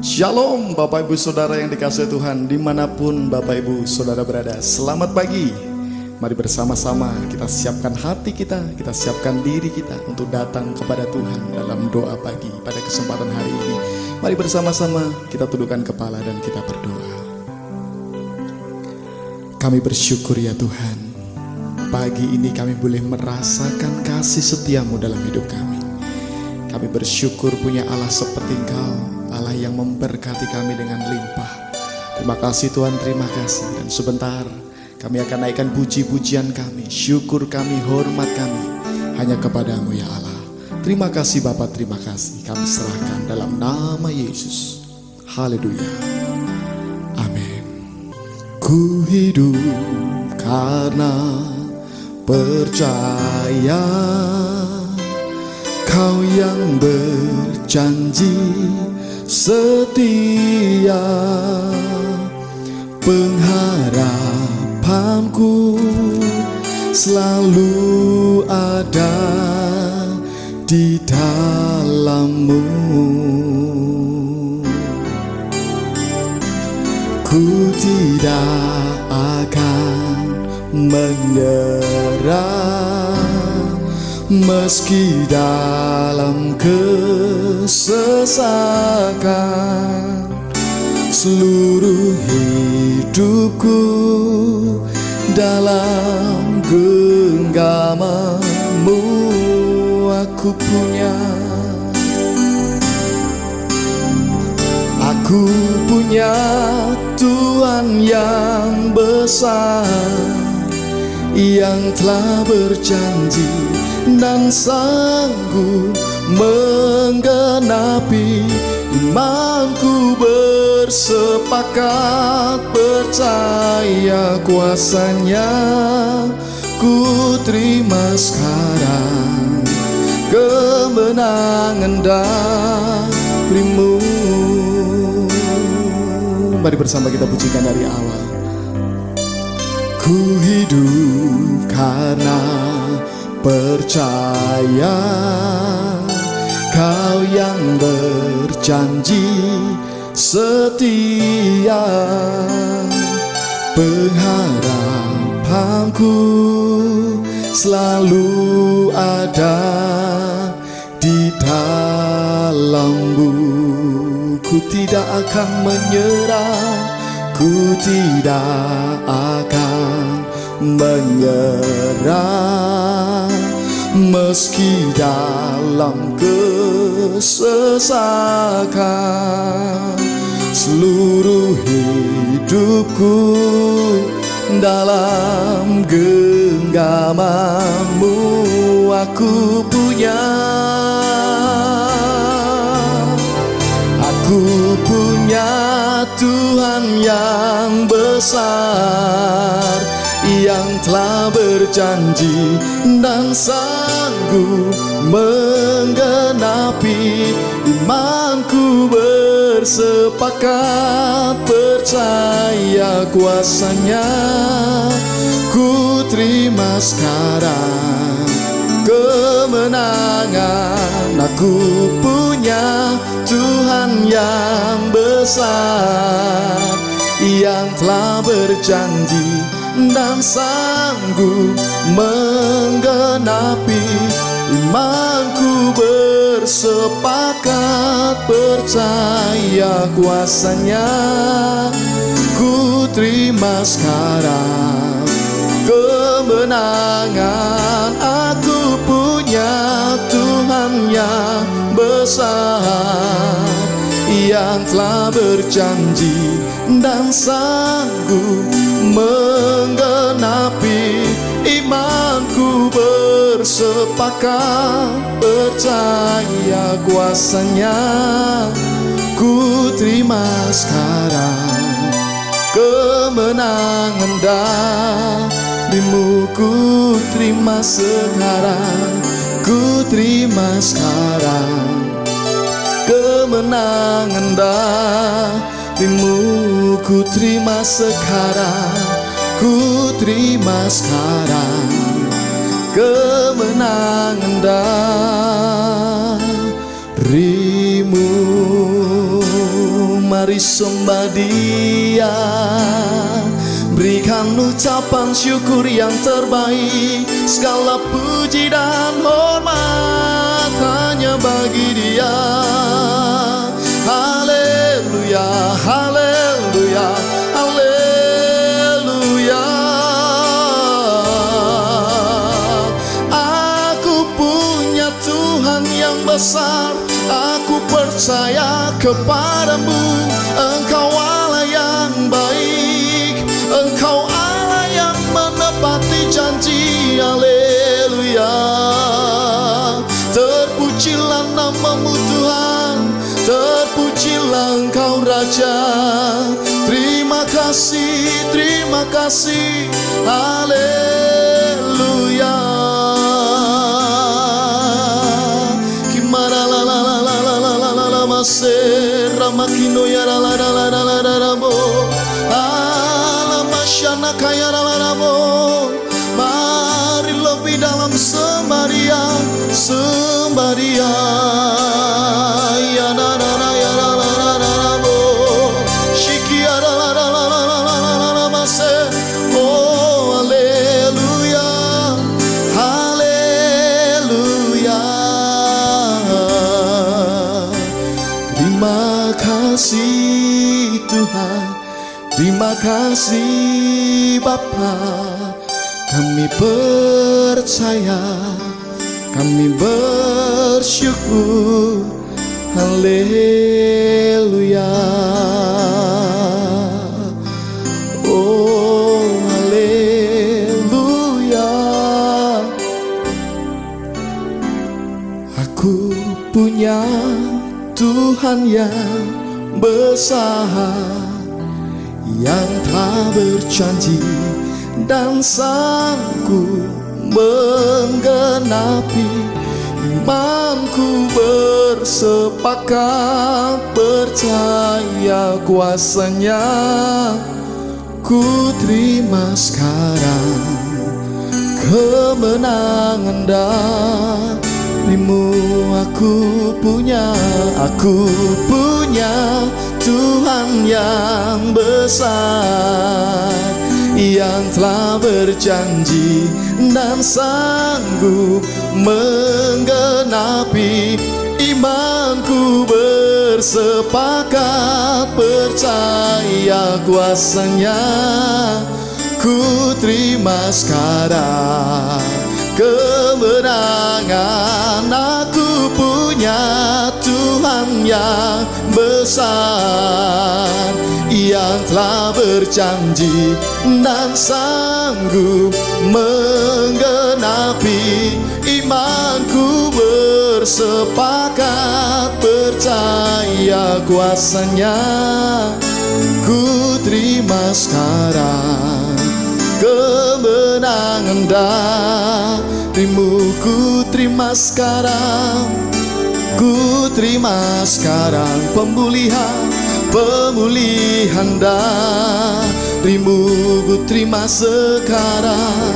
Shalom Bapak Ibu Saudara yang dikasihi Tuhan, dimanapun Bapak Ibu Saudara berada. Selamat pagi. Mari bersama-sama kita siapkan hati kita siapkan diri kita untuk datang kepada Tuhan dalam doa pagi pada kesempatan hari ini. Mari bersama-sama kita tundukkan kepala dan kita berdoa. Kami bersyukur ya Tuhan, pagi ini kami boleh merasakan kasih setiamu dalam hidup kami. Kami bersyukur punya Allah seperti Engkau, Allah yang memberkati kami dengan limpah. Terima kasih Tuhan, terima kasih. Dan sebentar kami akan naikkan puji-pujian kami, syukur kami, hormat kami hanya kepadamu ya Allah. Terima kasih Bapa, terima kasih. Kami serahkan dalam nama Yesus. Haleluya. Amin. Ku hidup karena percaya Kau yang berjanji setia, pengharapanku selalu ada di dalam-Mu. Ku tidak akan menyerah meski dalam kesesakan. Seluruh hidupku dalam genggaman-Mu aku punya. Aku punya Tuhan yang besar, yang telah berjanji dan sanggup menggenapi. Imanku bersepakat percaya kuasa-Nya. Ku terima sekarang kemenangan dari-Mu. Mari bersama kita pujikan dari awal. Ku hidup karena percaya Kau yang berjanji setia, pengharapanku selalu ada di dalam-Mu. Ku tidak akan menyerah, ku tidak akan menyerah meski dalam kesesakan. Seluruh hidupku dalam genggaman-Mu aku punya. Aku punya Tuhan yang besar, yang telah berjanji dan sanggup menggenapi. Imanku bersepakat percaya kuasa-Nya. Ku terima sekarang kemenangan. Aku punya Tuhan yang besar, yang telah berjanji dan sanggup menggenapi. Imanku bersepakat percaya kuasa-Nya. Ku terima sekarang kemenangan. Aku punya Tuhan yang besar, yang telah berjanji dan sanggup menggenapi. Imanku bersepakat percaya kuasa-Nya. Ku terima sekarang kemenangan dari-Mu. Ku terima sekarang, ku terima sekarang kemenangan dari-Mu. Ku terima sekarang, ku terima sekarang kemenangan dari-Mu. mari sembah Dia. Berikan ucapan syukur yang terbaik, segala puji dan hormat hanya bagi Dia. Haleluya, haleluya, haleluya. Aku punya Tuhan yang besar, aku percaya kepadamu. Engkau Allah yang baik, Engkau Allah yang menepati janji. Haleluya. Terpujilah namamu Tuhan, terpujilah Engkau Raja. Terima kasih, terima kasih. Haleluya. Kimara la la la la la la la la la maser ramakino ya la la la la la la la la mo. Alamasana kaya la la la mo. Mari lebih dalam sembah Dia, sembah Dia. Ya na na na ya la la la la la mo. Shiki ya la la la la la la la la la maser. Oh haleluya, haleluya. Terima kasih Tuhan, terima kasih Bapa. Kami percaya, kami bersyukur. Haleluya. Oh haleluya. Aku punya Tuhan yang besar, yang telah berjanji dan sanggup menggenapi. Imanku bersepakat percaya kuasanya. Ku terima sekarang kemenangan darimu. Aku punya Tuhan yang besar, yang telah berjanji dan sanggup menggenapi. Imanku bersepakat percaya kuasanya. Ku terima sekarang kemenangan. Aku punya Tuhan yang besar, yang telah berjanji dan sanggup menggenapi. Imanku bersepakat percaya kuasanya. Ku terima sekarang kemenangan darimu. Ku terima sekarang, ku terima sekarang pemulihan darimu. Ku terima sekarang,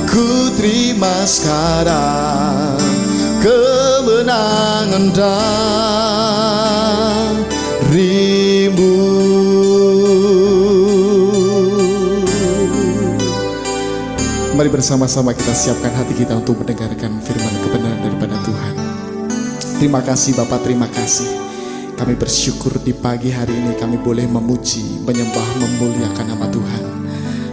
ku terima sekarang kemenangan darimu. Mari bersama-sama kita siapkan hati kita untuk mendengarkan firman kebenaran daripada Tuhan. Terima kasih Bapak, terima kasih. Kami bersyukur di pagi hari ini kami boleh memuji, menyembah, memuliakan nama Tuhan.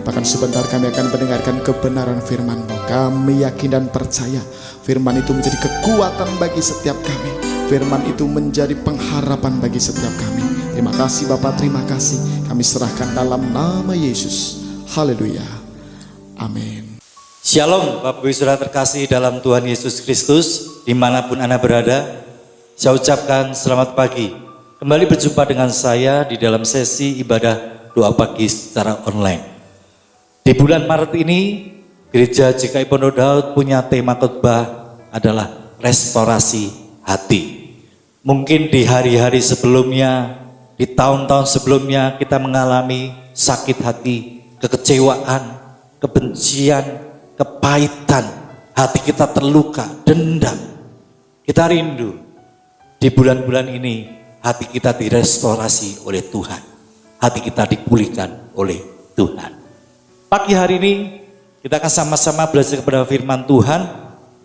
Bahkan sebentar kami akan mendengarkan kebenaran firman-Mu. Kami yakin dan percaya firman itu menjadi kekuatan bagi setiap kami. Firman itu menjadi pengharapan bagi setiap kami. Terima kasih Bapak, terima kasih. Kami serahkan dalam nama Yesus. Haleluya. Amin. Shalom Bapak Ibu Saudara terkasih dalam Tuhan Yesus Kristus, dimanapun Anda berada, saya ucapkan selamat pagi. Kembali berjumpa dengan saya di dalam sesi ibadah doa pagi secara online. Di bulan Maret ini, Gereja GKI Pondok Daud punya tema khotbah adalah restorasi hati. Mungkin di hari-hari sebelumnya, di tahun-tahun sebelumnya kita mengalami sakit hati, kekecewaan, kebencian, kepahitan, hati kita terluka, dendam. Kita rindu di bulan-bulan ini hati kita direstorasi oleh Tuhan. Hati kita dipulihkan oleh Tuhan. Pagi hari ini kita akan sama-sama belajar kepada firman Tuhan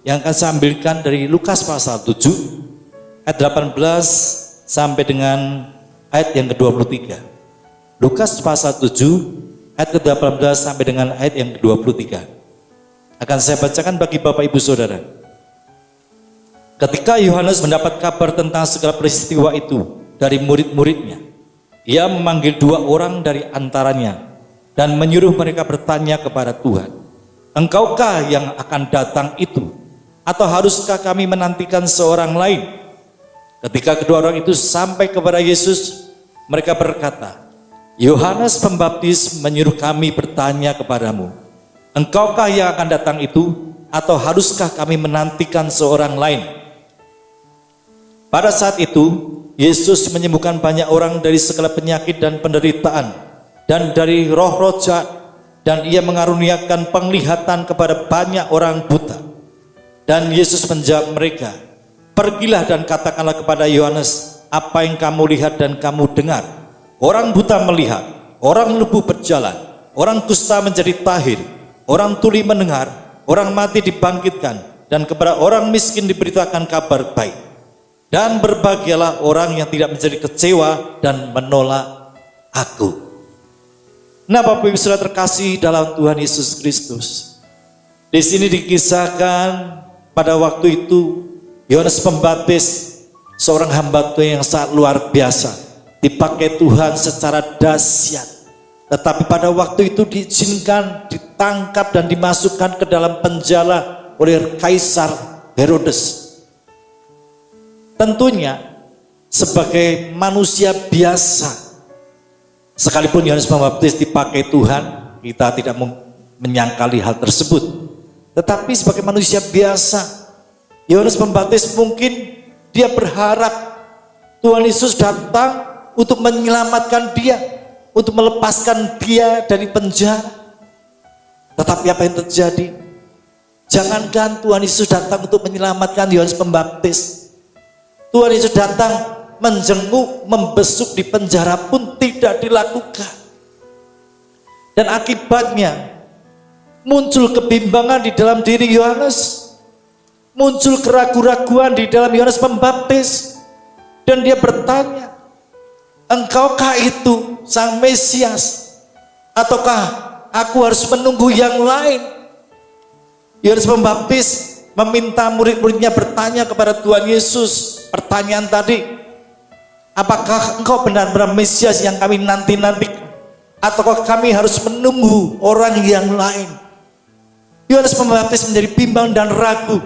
yang akan saya ambilkan dari Lukas pasal 7 ayat 18 sampai dengan ayat yang ke-23. Lukas pasal 7 ayat ke-18 sampai dengan ayat yang ke-23. Akan saya bacakan bagi Bapak Ibu Saudara. Ketika Yohanes mendapat kabar tentang segala peristiwa itu dari murid-muridnya, ia memanggil 2 orang dari antaranya dan menyuruh mereka bertanya kepada Tuhan, "Engkaukah yang akan datang itu, atau haruskah kami menantikan seorang lain?" Ketika kedua orang itu sampai kepada Yesus, mereka berkata, "Yohanes Pembaptis menyuruh kami bertanya kepadamu, engkaukah yang akan datang itu, atau haruskah kami menantikan seorang lain?" Pada saat itu, Yesus menyembuhkan banyak orang dari segala penyakit dan penderitaan, dan dari roh-roh jahat, dan ia mengaruniakan penglihatan kepada banyak orang buta. Dan Yesus menjawab mereka, "Pergilah dan katakanlah kepada Yohanes apa yang kamu lihat dan kamu dengar. Orang buta melihat, orang lumpuh berjalan, orang kusta menjadi tahir, orang tuli mendengar, orang mati dibangkitkan, dan kepada orang miskin diberitakan kabar baik. Dan berbahagialah orang yang tidak menjadi kecewa dan menolak Aku." Nah, Bapak Ibu Saudara terkasih dalam Tuhan Yesus Kristus, di sini dikisahkan pada waktu itu Yohanes Pembaptis, seorang hamba Tuhan yang sangat luar biasa, dipakai Tuhan secara dahsyat. Tetapi pada waktu itu diizinkan ditangkap dan dimasukkan ke dalam penjara oleh Kaisar Herodes. Tentunya sebagai manusia biasa, sekalipun Yohanes Pembaptis dipakai Tuhan, kita tidak menyangkali hal tersebut. Tetapi sebagai manusia biasa, Yohanes Pembaptis mungkin dia berharap Tuhan Yesus datang untuk menyelamatkan dia, untuk melepaskan dia dari penjara. Tetapi apa yang terjadi? Jangankan Tuhan Yesus datang untuk menyelamatkan Yohanes Pembaptis, Tuhan Yesus datang menjenguk, membesuk di penjara pun tidak dilakukan. Dan akibatnya muncul kebimbangan di dalam diri Yohanes, muncul keraguan-raguan di dalam Yohanes Pembaptis, dan dia bertanya, "Engkaukah itu Sang Mesias, ataukah aku harus menunggu yang lain?" Yohanes Pembaptis meminta murid-muridnya bertanya kepada Tuhan Yesus pertanyaan tadi, "Apakah engkau benar-benar Mesias yang kami nanti-nanti, ataukah kami harus menunggu orang yang lain?" Yohanes Pembaptis menjadi bimbang dan ragu.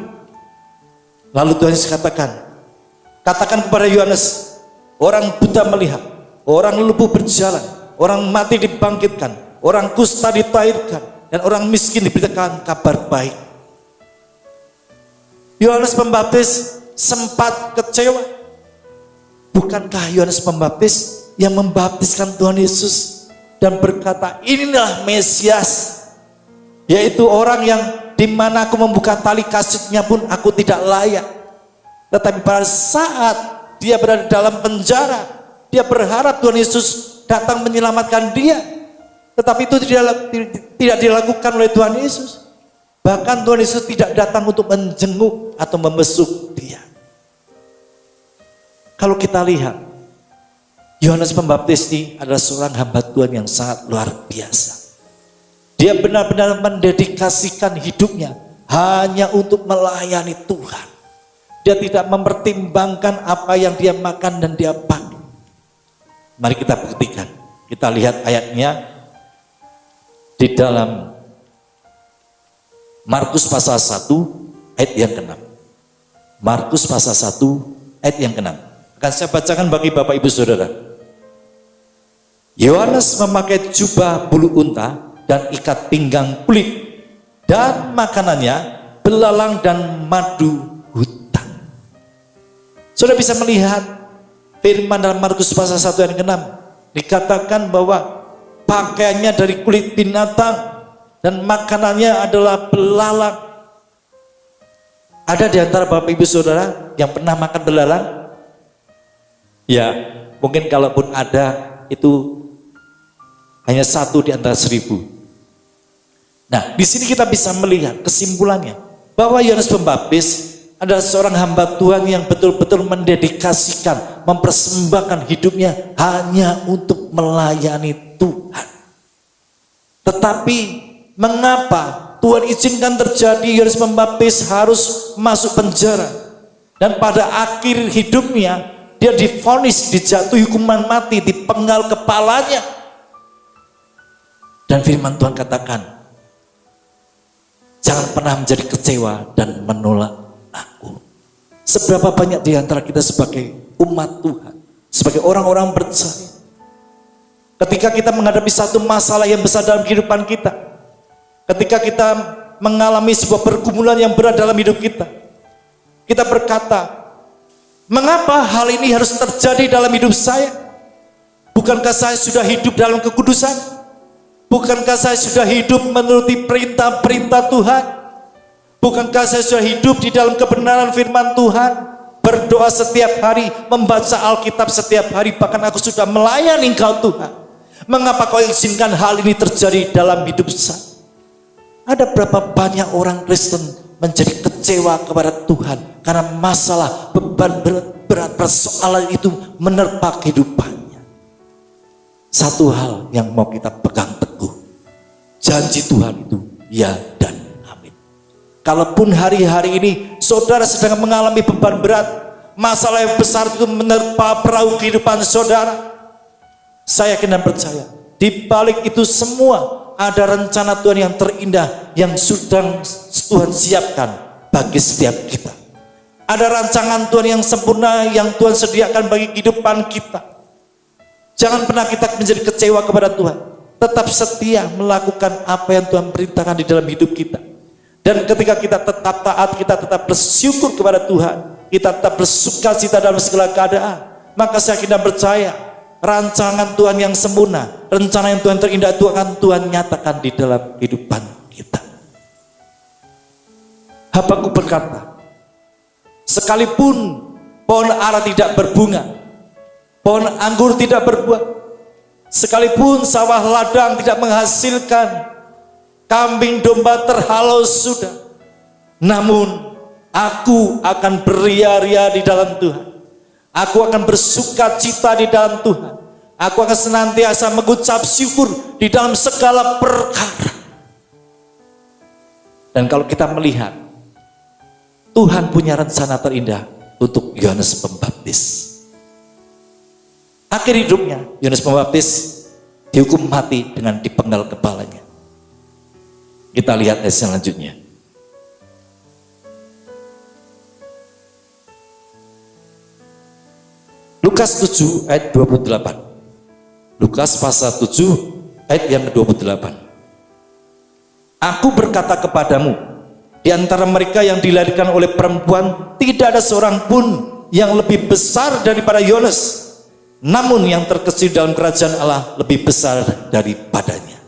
Lalu Tuhan Yesus katakan kepada Yohanes, orang buta melihat, orang lumpuh berjalan, orang mati dibangkitkan, orang kusta ditahirkan, dan orang miskin diberitakan kabar baik. Yohanes Pembaptis sempat kecewa. Bukankah Yohanes Pembaptis yang membaptiskan Tuhan Yesus dan berkata, "Inilah Mesias, yaitu orang yang dimana aku membuka tali kasutnya pun aku tidak layak." Tetapi pada saat dia berada dalam penjara, dia berharap Tuhan Yesus datang menyelamatkan dia. Tetapi itu tidak dilakukan oleh Tuhan Yesus. Bahkan Tuhan Yesus tidak datang untuk menjenguk atau membesuk dia. Kalau kita lihat, Yohanes Pembaptis ini adalah seorang hamba Tuhan yang sangat luar biasa. Dia benar-benar mendedikasikan hidupnya hanya untuk melayani Tuhan. Dia tidak mempertimbangkan apa yang dia makan dan dia pakai. Mari kita buktikan. Kita lihat ayatnya di dalam Markus pasal 1 ayat yang ke-6. Markus pasal 1 ayat yang ke-6. Akan saya bacakan bagi Bapak Ibu Saudara. Yohanes memakai jubah bulu unta dan ikat pinggang kulit, dan makanannya belalang dan madu hutan. Saudara bisa melihat firman dalam Markus pasal 1 ayat ke-6. Dikatakan bahwa pakaiannya dari kulit binatang dan makanannya adalah belalang. Ada di antara Bapak Ibu Saudara yang pernah makan belalang? Ya, mungkin kalaupun ada itu hanya 1 di antara 1000. Nah, di sini kita bisa melihat kesimpulannya bahwa Yohanes Pembaptis adalah seorang hamba Tuhan yang betul-betul mendedikasikan, mempersembahkan hidupnya hanya untuk melayani Tuhan. Tetapi mengapa Tuhan izinkan terjadi Yohanes Pembaptis harus masuk penjara? Dan pada akhir hidupnya dia divonis, dijatuhi hukuman mati, dipenggal kepalanya. Dan firman Tuhan katakan, jangan pernah menjadi kecewa dan menolak aku. Seberapa banyak di antara kita sebagai umat Tuhan, sebagai orang-orang percaya, ketika kita menghadapi satu masalah yang besar dalam kehidupan kita, ketika kita mengalami sebuah pergumulan yang berat dalam hidup kita, kita berkata, mengapa hal ini harus terjadi dalam hidup saya? Bukankah saya sudah hidup dalam kekudusan? Bukankah saya sudah hidup menuruti perintah-perintah Tuhan? Bukankah saya sudah hidup di dalam kebenaran firman Tuhan? Berdoa setiap hari, membaca Alkitab setiap hari, bahkan aku sudah melayani Engkau Tuhan. Mengapa Kau izinkan hal ini terjadi dalam hidup saya? Ada berapa banyak orang Kristen menjadi kecewa kepada Tuhan karena masalah, beban berat persoalan itu menerpa kehidupannya. Satu hal yang mau kita pegang teguh, janji Tuhan itu ya dan amin. Kalaupun hari-hari ini saudara sedang mengalami beban berat, masalah yang besar itu menerpa perahu kehidupan saudara, saya yakin dan percaya di balik itu semua ada rencana Tuhan yang terindah yang sudah Tuhan siapkan bagi setiap kita. Ada rancangan Tuhan yang sempurna yang Tuhan sediakan bagi kehidupan kita. Jangan pernah kita menjadi kecewa kepada Tuhan. Tetap setia melakukan apa yang Tuhan perintahkan di dalam hidup kita. Dan ketika kita tetap taat, kita tetap bersyukur kepada Tuhan, kita tetap bersukacita dalam segala keadaan, maka saya yakin dan percaya rancangan Tuhan yang sempurna, rencana yang Tuhan terindah itu akan Tuhan nyatakan di dalam kehidupan kita. Habakuk berkata, sekalipun pohon ara tidak berbunga, pohon anggur tidak berbuah, sekalipun sawah ladang tidak menghasilkan, kambing domba terhalau sudah, namun aku akan beria-ria di dalam Tuhan. Aku akan bersuka cita di dalam Tuhan. Aku akan senantiasa mengucap syukur di dalam segala perkara. Dan kalau kita melihat, Tuhan punya rencana terindah untuk Yohanes Pembaptis. Akhir hidupnya, Yohanes Pembaptis dihukum mati dengan dipenggal kepalanya. Kita lihat ayat selanjutnya. Lukas 7 ayat 28. Lukas pasal 7 ayat yang ke-28. Aku berkata kepadamu, di antara mereka yang dilahirkan oleh perempuan tidak ada seorang pun yang lebih besar daripada Yohanes. Namun yang terkecil dalam kerajaan Allah lebih besar daripadanya.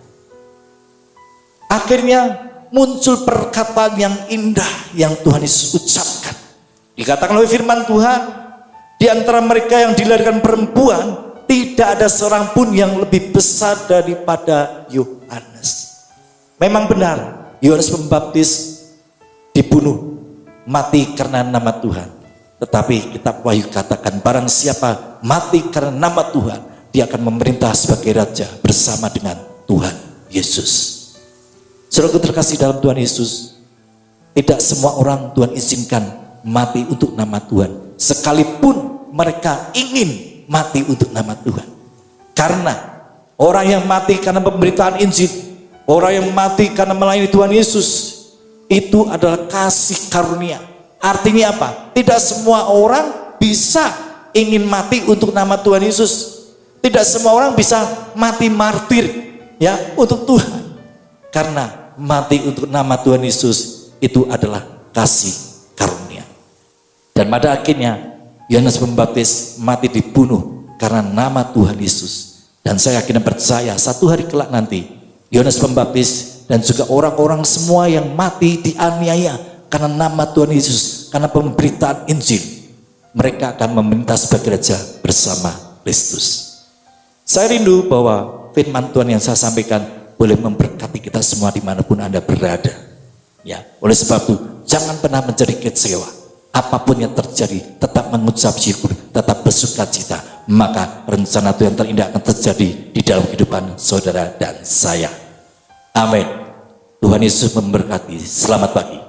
Akhirnya muncul perkataan yang indah yang Tuhan Yesus ucapkan. Dikatakan oleh firman Tuhan, di antara mereka yang dilahirkan perempuan tidak ada seorang pun yang lebih besar daripada Yohanes. Memang benar, Yohanes Pembaptis dibunuh, mati karena nama Tuhan. Tetapi kitab Wahyu katakan, barang siapa mati karena nama Tuhan, dia akan memerintah sebagai raja bersama dengan Tuhan Yesus. Saudaraku terkasih dalam Tuhan Yesus, tidak semua orang Tuhan izinkan mati untuk nama Tuhan, sekalipun mereka ingin mati untuk nama Tuhan. Karena orang yang mati karena pemberitaan Injil, orang yang mati karena melayani Tuhan Yesus, itu adalah kasih karunia. Artinya apa? Tidak semua orang bisa ingin mati untuk nama Tuhan Yesus. Tidak semua orang bisa mati martir ya untuk Tuhan. Karena mati untuk nama Tuhan Yesus itu adalah kasih karunia. Dan pada akhirnya Yohanes Pembaptis mati dibunuh karena nama Tuhan Yesus. Dan saya yakin dan percaya satu hari kelak nanti Yohanes Pembaptis dan juga orang-orang semua yang mati dianiaya karena nama Tuhan Yesus, karena pemberitaan Injil, mereka akan meminta sebagai raja bersama Kristus. Saya rindu bahwa firman Tuhan yang saya sampaikan boleh memberkati kita semua dimanapun Anda berada. Ya, oleh sebab itu jangan pernah menjadi kecewa. Apapun yang terjadi, tetap mengucap syukur, tetap bersuka cita. Maka rencana Tuhan terindah akan terjadi di dalam kehidupan saudara dan saya. Amin. Tuhan Yesus memberkati. Selamat pagi.